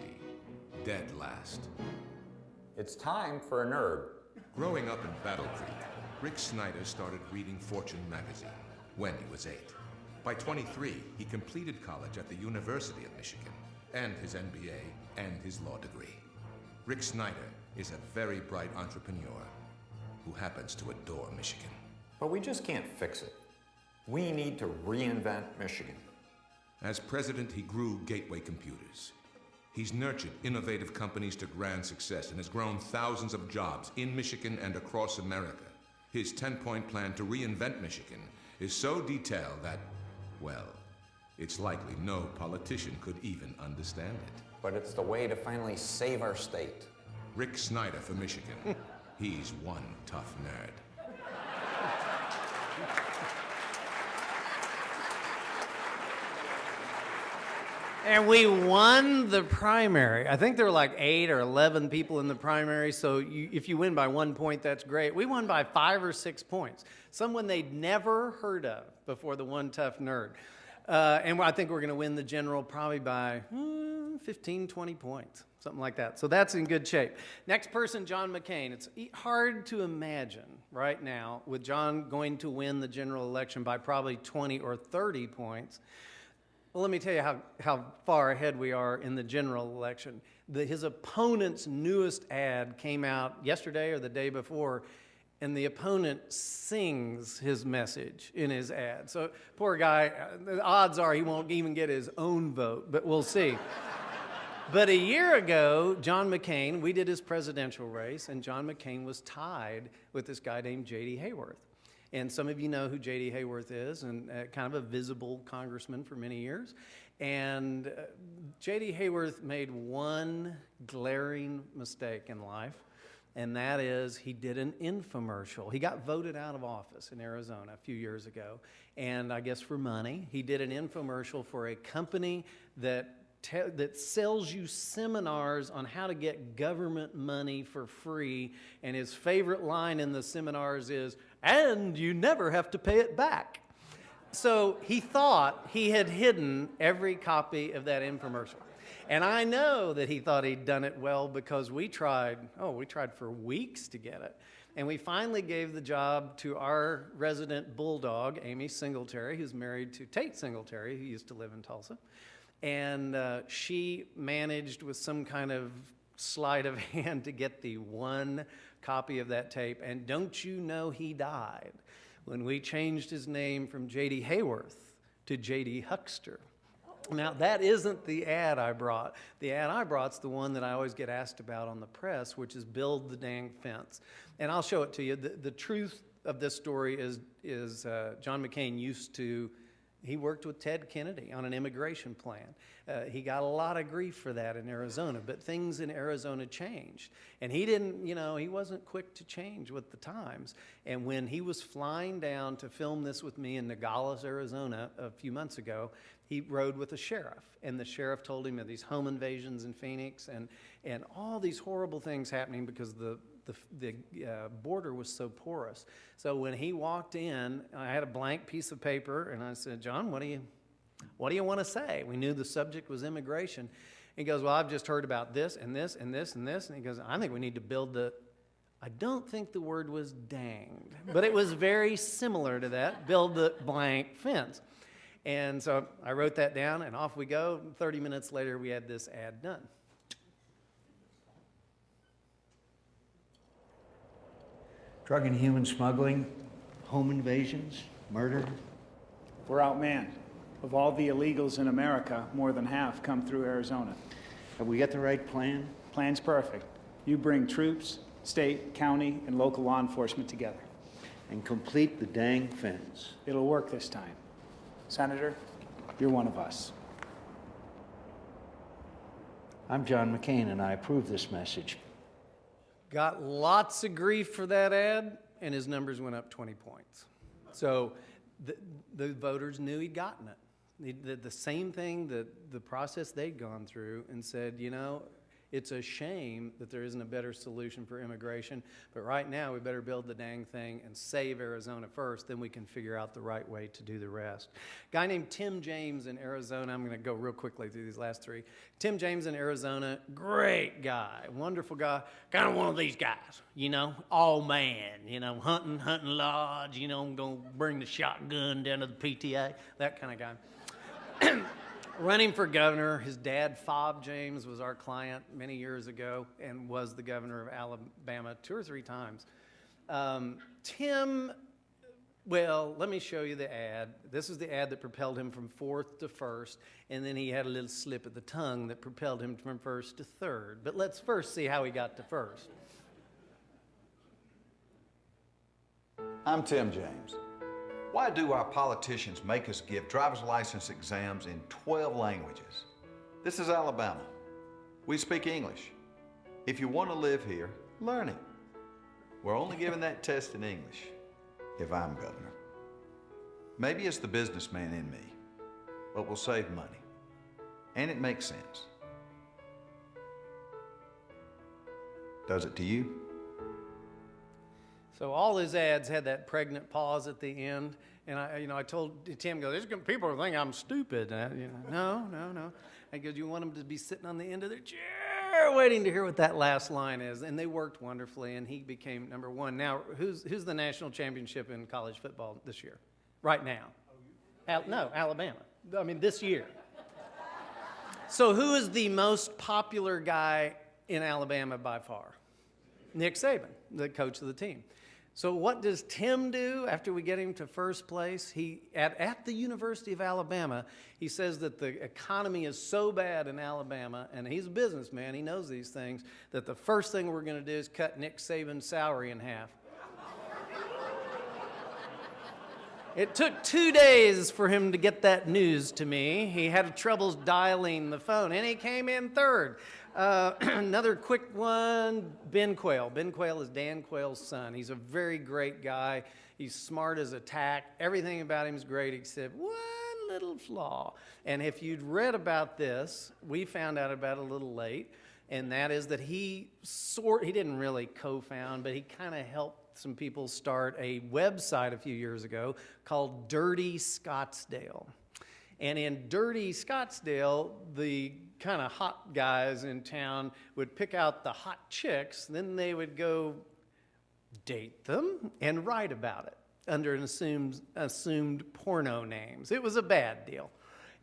[SPEAKER 11] dead last.
[SPEAKER 13] It's time for a nerd.
[SPEAKER 11] Growing up in Battle Creek, Rick Snyder started reading Fortune magazine when he was 8. By 23, he completed college at the University of Michigan, and his MBA and his law degree. Rick Snyder is a very bright entrepreneur who happens to adore Michigan.
[SPEAKER 13] But we just can't fix it. We need to reinvent Michigan.
[SPEAKER 11] As president, he grew Gateway Computers. He's nurtured innovative companies to grand success and has grown thousands of jobs in Michigan and across America. His 10-point plan to reinvent Michigan is so detailed that, well, it's likely no politician could even understand it.
[SPEAKER 13] But it's the way to finally save our state.
[SPEAKER 11] Rick Snyder for Michigan. He's one tough nerd.
[SPEAKER 10] And we won the primary. I think there were like 8 or 11 people in the primary, so if you win by 1 point, that's great. We won by 5 or 6 points. Someone they'd never heard of before the One Tough Nerd. And I think we're going to win the general probably by 15, 20 points, something like that. So that's in good shape. Next person, John McCain. It's hard to imagine right now with John going to win the general election by probably 20 or 30 points. Well, let me tell you how far ahead we are in the general election. His opponent's newest ad came out yesterday or the day before, and the opponent sings his message in his ad. So poor guy, the odds are he won't even get his own vote, but we'll see. But a year ago, John McCain, we did his presidential race, and John McCain was tied with this guy named J.D. Hayworth. And some of you know who J.D. Hayworth is, and kind of a visible congressman for many years. And J.D. Hayworth made one glaring mistake in life, and that is he did an infomercial. He got voted out of office in Arizona a few years ago, and I guess for money, he did an infomercial for a company that sells you seminars on how to get government money for free, and his favorite line in the seminars is, "And you never have to pay it back." So he thought he had hidden every copy of that infomercial. And I know that he thought he'd done it well because we tried for weeks to get it. And we finally gave the job to our resident bulldog, Amy Singletary, who's married to Tate Singletary, who used to live in Tulsa. And she managed with some kind of sleight of hand to get the one copy of that tape. And don't you know he died when we changed his name from J.D. Hayworth to J.D. Huckster. Now, that isn't the ad I brought. The ad I brought's the one that I always get asked about on the press, which is Build the Dang Fence. And I'll show it to you. The truth of this story is John McCain he worked with Ted Kennedy on an immigration plan. He got a lot of grief for that in Arizona, but things in Arizona changed. And he wasn't quick to change with the times. And when he was flying down to film this with me in Nogales, Arizona a few months ago, he rode with a sheriff. And the sheriff told him of these home invasions in Phoenix and all these horrible things happening because the border was so porous. So when he walked in, I had a blank piece of paper, and I said, "John, what do you want to say?" We knew the subject was immigration. He goes, "Well, I've just heard about this and this and this and this." And he goes, "I think we need to build I don't think the word was danged, but it was very similar to that, build the blank fence. And so I wrote that down, and off we go. 30 minutes later, we had this ad done.
[SPEAKER 14] Drug and human smuggling, home invasions, murder.
[SPEAKER 15] We're outmanned. Of all the illegals in America, more than half come through Arizona.
[SPEAKER 14] Have we got the right plan?
[SPEAKER 15] Plan's perfect. You bring troops, state, county, and local law enforcement together.
[SPEAKER 14] And complete the dang fence.
[SPEAKER 15] It'll work this time. Senator, you're one of us.
[SPEAKER 14] I'm John McCain, and I approve this message.
[SPEAKER 10] Got lots of grief for that ad, and his numbers went up 20 points. So the voters knew he'd gotten it. The same thing, the process they'd gone through, and said, It's a shame that there isn't a better solution for immigration, but right now we better build the dang thing and save Arizona first, then we can figure out the right way to do the rest. Guy named Tim James in Arizona, I'm going to go real quickly through these last three. Tim James in Arizona, great guy, wonderful guy, kind of one of these guys, you know, all man, you know, hunting lodge, you know, I'm going to bring the shotgun down to the PTA, that kind of guy. Running for governor, his dad, Fob James, was our client many years ago and was the governor of Alabama 2 or 3 times. Tim, well, let me show you the ad. This is the ad that propelled him from 4th to 1st, and then he had a little slip of the tongue that propelled him from 1st to 3rd. But let's first see how he got to 1st.
[SPEAKER 16] I'm Tim James. Why do our politicians make us give driver's license exams in 12 languages? This is Alabama. We speak English. If you want to live here, learn it. We're only giving that test in English, if I'm governor. Maybe it's the businessman in me, but we'll save money. And it makes sense. Does it to you?
[SPEAKER 10] So all his ads had that pregnant pause at the end, and I told Tim, "There's people who think I'm stupid." And no. I go, "You want them to be sitting on the end of their chair, waiting to hear what that last line is?" And they worked wonderfully, and he became number 1. Now, who's the national championship in college football this year? Right now? No, Alabama. I mean, this year. So who is the most popular guy in Alabama by far? Nick Saban, the coach of the team. So what does Tim do after we get him to 1st place? He at the University of Alabama, he says that the economy is so bad in Alabama, and he's a businessman, he knows these things, that the first thing we're going to do is cut Nick Saban's salary in half. It took 2 days for him to get that news to me. He had troubles dialing the phone, and he came in 3rd. Another quick one, Ben Quayle. Ben Quayle is Dan Quayle's son. He's a very great guy. He's smart as a tack. Everything about him is great except one little flaw. And if you'd read about this, we found out about it a little late, and that is that he didn't really co-found, but he kind of helped some people start a website a few years ago called Dirty Scottsdale. And in Dirty Scottsdale, the kind of hot guys in town would pick out the hot chicks, then they would go date them and write about it under an assumed porno names. It was a bad deal.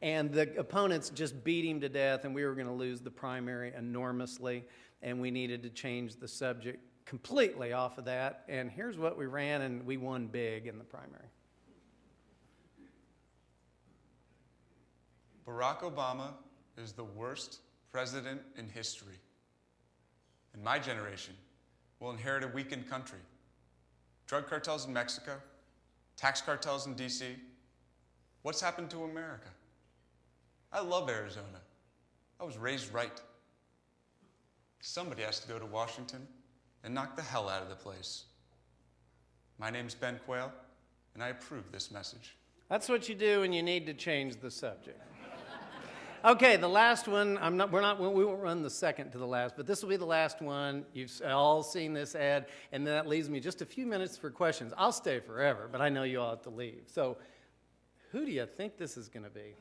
[SPEAKER 10] And the opponents just beat him to death, and we were going to lose the primary enormously, and we needed to change the subject completely off of that. And here's what we ran, and we won big in the primary.
[SPEAKER 17] Barack Obama is the worst president in history. And my generation will inherit a weakened country. Drug cartels in Mexico, tax cartels in DC. What's happened to America? I love Arizona. I was raised right. Somebody has to go to Washington and knock the hell out of the place. My name's Ben Quayle, and I approve this message.
[SPEAKER 10] That's what you do when you need to change the subject. Okay, the last one, we won't run the second to the last, but this will be the last one. You've all seen this ad, and that leaves me just a few minutes for questions. I'll stay forever, but I know you all have to leave. So, who do you think this is going to be?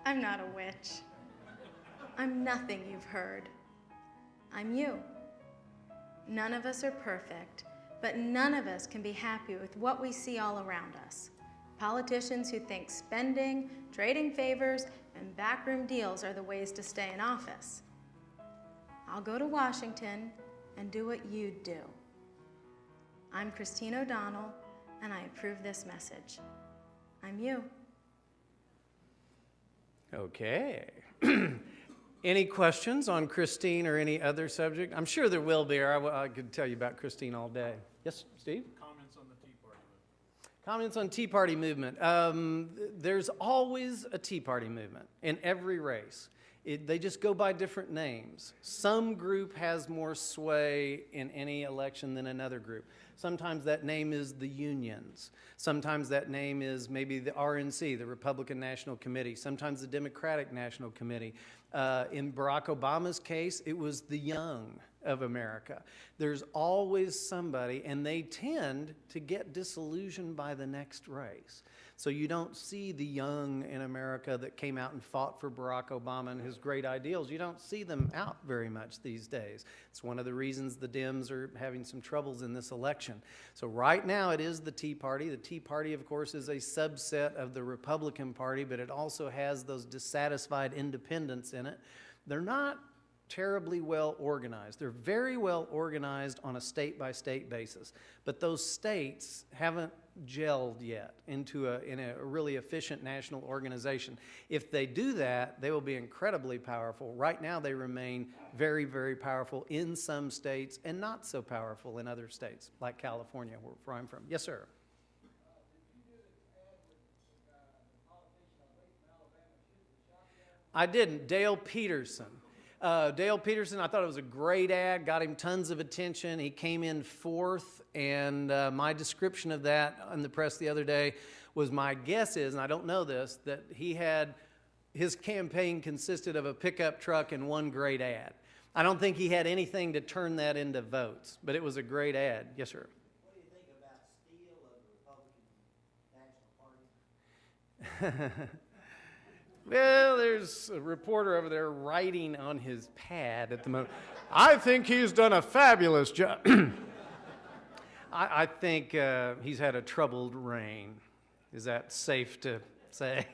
[SPEAKER 18] I'm not a witch. I'm nothing you've heard. I'm you. None of us are perfect, but none of us can be happy with what we see all around us. Politicians who think spending, trading favors, and backroom deals are the ways to stay in office. I'll go to Washington and do what you'd do. I'm Christine O'Donnell, and I approve this message. I'm you.
[SPEAKER 10] Okay. Any questions on Christine or any other subject? I'm sure there will be, or I could tell you about Christine all day. Yes, Steve?
[SPEAKER 2] Comments on the Tea Party movement.
[SPEAKER 10] Comments on Tea Party movement. There's always a Tea Party movement in every race. They just go by different names. Some group has more sway in any election than another group. Sometimes that name is the unions. Sometimes that name is maybe the RNC, the Republican National Committee. Sometimes the Democratic National Committee. In Barack Obama's case, it was the young of America. There's always somebody, and they tend to get disillusioned by the next race. So you don't see the young in America that came out and fought for Barack Obama and his great ideals. You don't see them out very much these days. It's one of the reasons the Dems are having some troubles in this election. So right now it is the Tea Party. The Tea Party, of course, is a subset of the Republican Party, but it also has those dissatisfied independents in it. They're not terribly well organized. They're very well organized on a state-by-state basis, but those states haven't gelled yet into a really efficient national organization. If they do that, they will be incredibly powerful. Right now, they remain very, very powerful in some states and not so powerful in other states, like California, where I'm from. Yes, sir. I didn't. Dale Peterson. Dale Peterson, I thought it was a great ad, got him tons of attention. He came in fourth, and my description of that in the press the other day was, my guess is, and I don't know this, that his campaign consisted of a pickup truck and one great ad. I don't think he had anything to turn that into votes, but it was a great ad. Yes, sir.
[SPEAKER 14] What do you think about Steele of the Republican National Party?
[SPEAKER 10] Well, there's a reporter over there writing on his pad at the moment. I think he's done a fabulous job. I think he's had a troubled reign. Is that safe to say?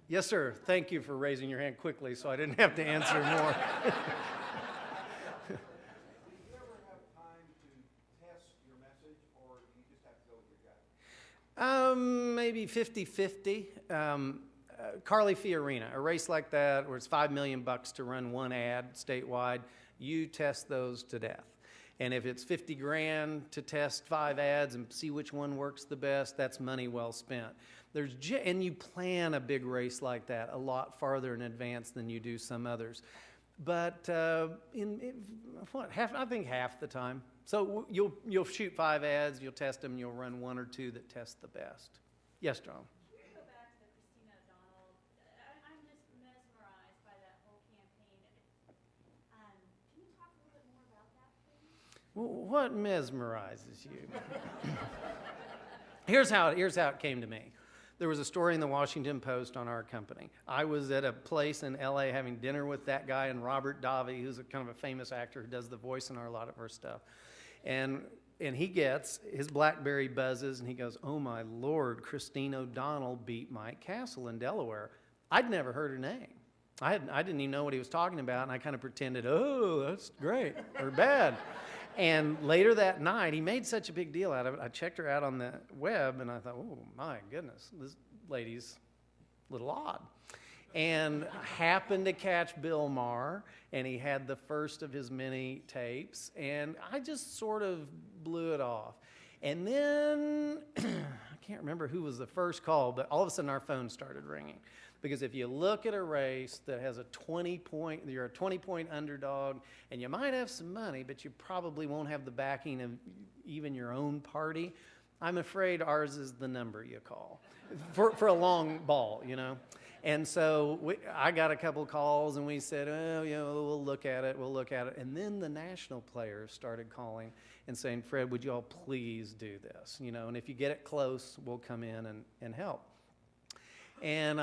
[SPEAKER 10] Yes, sir. Thank you for raising your hand quickly so I didn't have to answer more. Maybe 50-50. Carly Fiorina, a race like that where it's $5 million to run one ad statewide, you test those to death. And if it's $50,000 to test 5 ads and see which one works the best, that's money well spent. And you plan a big race like that a lot farther in advance than you do some others. But I think half the time. So you'll shoot 5 ads, you'll test them, you'll run 1 or 2 that test the best. Yes, John. What mesmerizes you? Here's how it came to me. There was a story in the Washington Post on our company. I was at a place in LA having dinner with that guy and Robert Davi, who's a kind of a famous actor who does the voice in a lot of our stuff. And he gets, his BlackBerry buzzes, and he goes, "Oh my Lord, Christine O'Donnell beat Mike Castle in Delaware." I'd never heard her name. I didn't even know what he was talking about, and I kind of pretended, "Oh, that's great," or bad. And later that night, he made such a big deal out of it. I checked her out on the web, and I thought, oh, my goodness, this lady's a little odd. And I happened to catch Bill Maher, and he had the first of his many tapes, and I just sort of blew it off. And then, I can't remember who was the first call, but all of a sudden our phone started ringing. Because if you look at a race that has you're a 20-point underdog, and you might have some money, but you probably won't have the backing of even your own party, I'm afraid ours is the number you call for a long ball, you know. And so I got a couple calls, and we said, oh, you know, we'll look at it. And then the national players started calling and saying, Fred, would you all please do this? You know, and if you get it close, we'll come in and help. And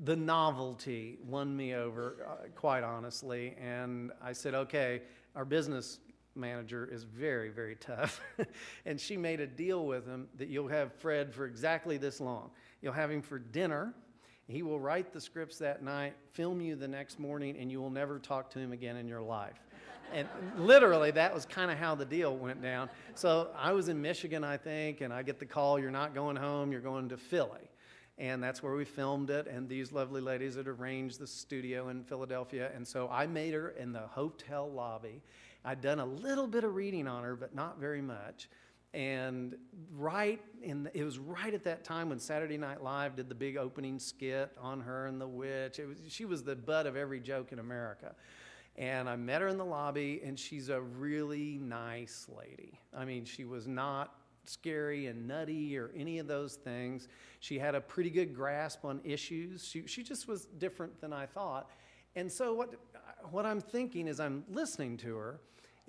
[SPEAKER 10] the novelty won me over, quite honestly. And I said, okay, our business manager is very, very tough. And she made a deal with him that you'll have Fred for exactly this long. You'll have him for dinner. He will write the scripts that night, film you the next morning, and you will never talk to him again in your life. And literally, that was kind of how the deal went down. So I was in Michigan, I think, and I get the call, you're not going home, you're going to Philly. And that's where we filmed it, and these lovely ladies had arranged the studio in Philadelphia. And so I made her in the hotel lobby. I'd done a little bit of reading on her, but not very much. And it was right at that time when Saturday Night Live did the big opening skit on her and the witch. She was the butt of every joke in America. And I met her in the lobby, and she's a really nice lady. I mean, she was not scary and nutty or any of those things. She had a pretty good grasp on issues. She just was different than I thought. And so what I'm thinking as I'm listening to her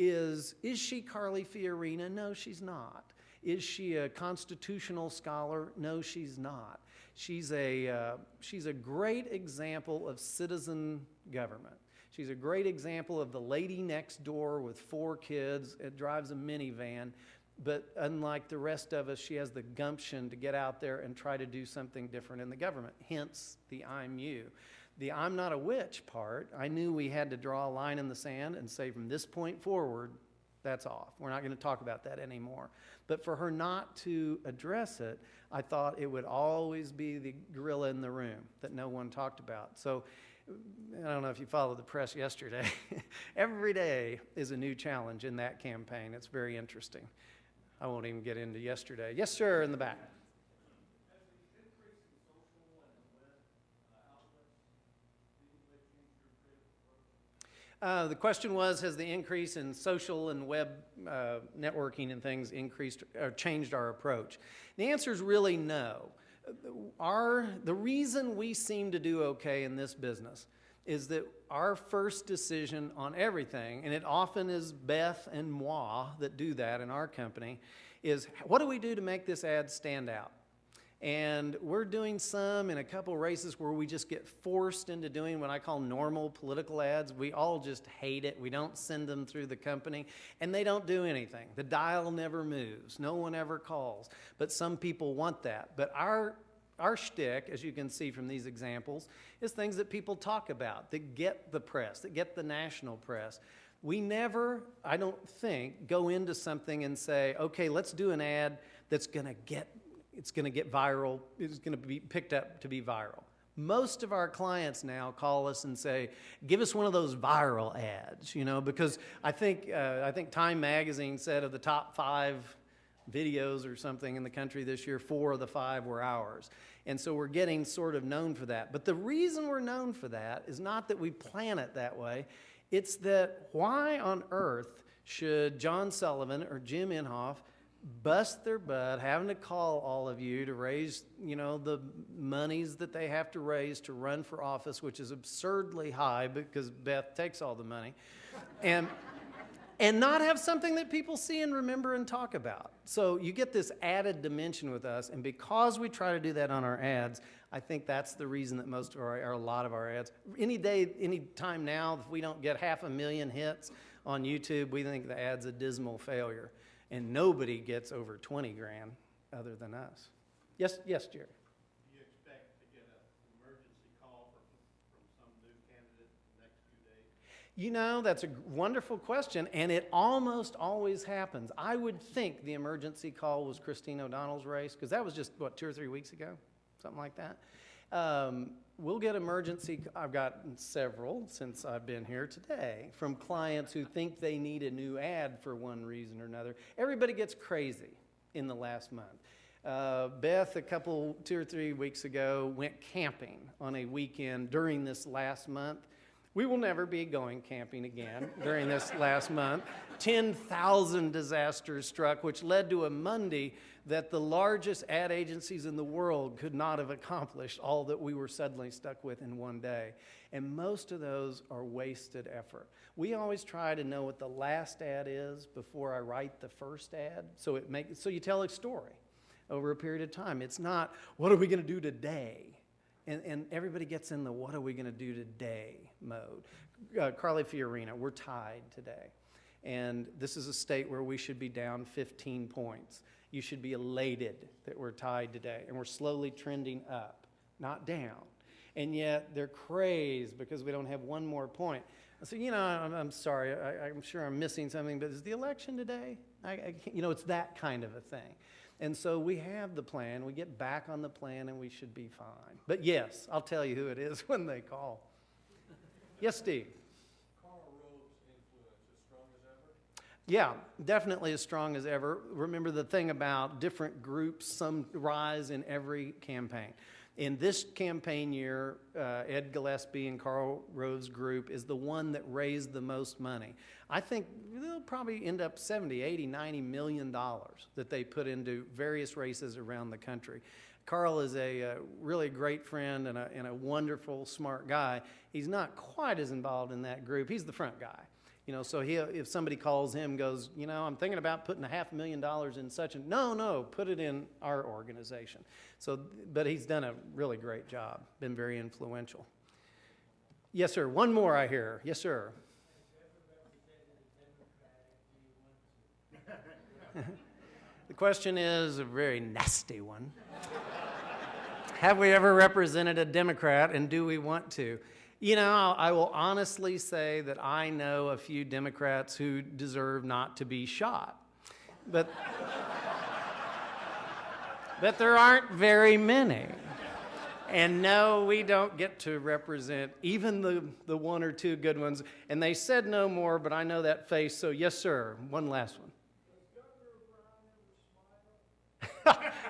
[SPEAKER 10] is she Carly Fiorina? No, she's not. Is she a constitutional scholar? No, she's not. She's a great example of citizen government. She's a great example of the lady next door with 4 kids. It drives a minivan. But unlike the rest of us, she has the gumption to get out there and try to do something different in the government, hence the I'm you. The I'm not a witch part, I knew we had to draw a line in the sand and say from this point forward, that's off. We're not going to talk about that anymore. But for her not to address it, I thought it would always be the gorilla in the room that no one talked about. So I don't know if you followed the press yesterday. Every day is a new challenge in that campaign. It's very interesting. I won't even get into yesterday. Yes, sir, in the back. The question was, has the increase in social and web networking and things increased or changed our approach? The answer is really no. The reason we seem to do okay in this business is that our first decision on everything, and it often is Beth and moi that do that in our company, is what do we do to make this ad stand out? And we're doing some in a couple races where we just get forced into doing what I call normal political ads. We all just hate it. We don't send them through the company, and they don't do anything. The dial never moves. No one ever calls. But some people want that. But our shtick, as you can see from these examples, is things that people talk about, that get the press, that get the national press. We never, I don't think, go into something and say, okay, let's do an ad that's going to get viral, it's going to be picked up to be viral. Most of our clients now call us and say, give us one of those viral ads, because I think Time Magazine said of the top 5 videos or something in the country this year, 4 of the 5 were ours. And so we're getting sort of known for that. But the reason we're known for that is not that we plan it that way. It's that why on earth should John Sullivan or Jim Inhofe bust their butt having to call all of you to raise, the monies that they have to raise to run for office, which is absurdly high because Beth takes all the money, and not have something that people see and remember and talk about. So you get this added dimension with us, and because we try to do that on our ads, I think that's the reason that most of a lot of our ads, any day, any time now, if we don't get 500,000 hits on YouTube, we think the ad's a dismal failure. And nobody gets over 20 grand other than us. Yes, Jerry.
[SPEAKER 19] Do you expect to get an emergency call from some new candidate in the next few days?
[SPEAKER 10] That's a wonderful question, and it almost always happens. I would think the emergency call was Christine O'Donnell's race, because that was just, 2 or 3 weeks ago? Something like that. We'll get I've gotten several since I've been here today from clients who think they need a new ad for one reason or another. Everybody gets crazy in the last month. Beth, 2 or 3 weeks ago, went camping on a weekend during this last month. We will never be going camping again during this last month. 10,000 disasters struck, which led to a Monday that the largest ad agencies in the world could not have accomplished all that we were suddenly stuck with in one day. And most of those are wasted effort. We always try to know what the last ad is before I write the first ad, so you tell a story over a period of time. It's not, what are we going to do today? And everybody gets in the what are we going to do today mode. Carly Fiorina, we're tied today. And this is a state where we should be down 15 points. You should be elated that we're tied today. And we're slowly trending up, not down. And yet they're crazed because we don't have one more point. So, I'm sorry. I'm sure I'm missing something. But is the election today? It's that kind of a thing. And so we have the plan. We get back on the plan, and we should be fine. But yes, I'll tell you who it is when they call. Yes, Steve. Yeah, definitely as strong as ever. Remember the thing about different groups, some rise in every campaign. In this campaign year, Ed Gillespie and Carl Rove's group is the one that raised the most money. I think they'll probably end up $70, $80, $90 million that they put into various races around the country. Carl is a really great friend and a wonderful, smart guy. He's not quite as involved in that group. He's the front guy. So if somebody calls him, goes, I'm thinking about putting $500,000 in such and, no, put it in our organization. But he's done a really great job, been very influential. Yes, sir. One more I hear. Yes, sir. The question is a very nasty one. Have we ever represented a Democrat, and do we want to? I will honestly say that I know a few Democrats who deserve not to be shot. But there aren't very many. And no, we don't get to represent even the one or two good ones. And they said no more, but I know that face, so yes, sir. One last one.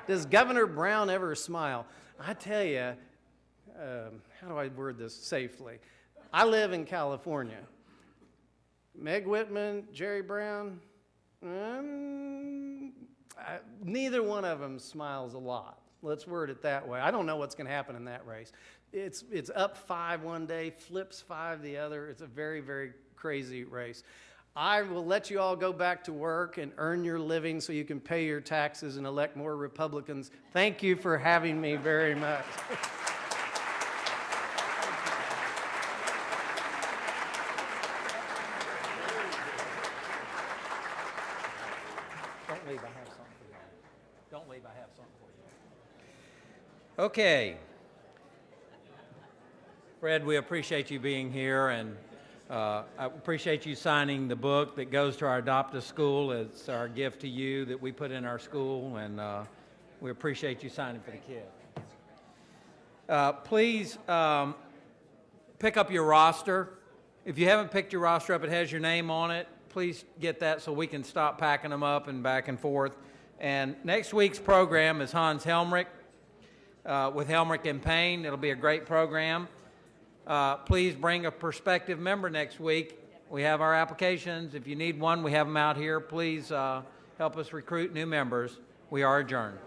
[SPEAKER 10] Does Governor Brown ever smile? I tell you, how do I word this safely? I live in California. Meg Whitman, Jerry Brown, neither one of them smiles a lot. Let's word it that way. I don't know what's going to happen in that race. It's up 5 one day, flips 5 the other. It's a very, very crazy race. I will let you all go back to work and earn your living so you can pay your taxes and elect more Republicans. Thank you for having me very much.
[SPEAKER 1] Don't leave, I have something for you. Don't leave, I have something for you. Okay. Fred, we appreciate you being here, and I appreciate you signing the book that goes to our adoptive school. It's our gift to you that we put in our school, and we appreciate you signing for the kids. Please pick up your roster. If you haven't picked your roster up, it has your name on it. Please get that so we can stop packing them up and back and forth. And next week's program is Hans Helmrich with Helmrich and Payne. It'll be a great program. Please bring a prospective member next week. We have our applications. If you need one, we have them out here. Please help us recruit new members. We are adjourned.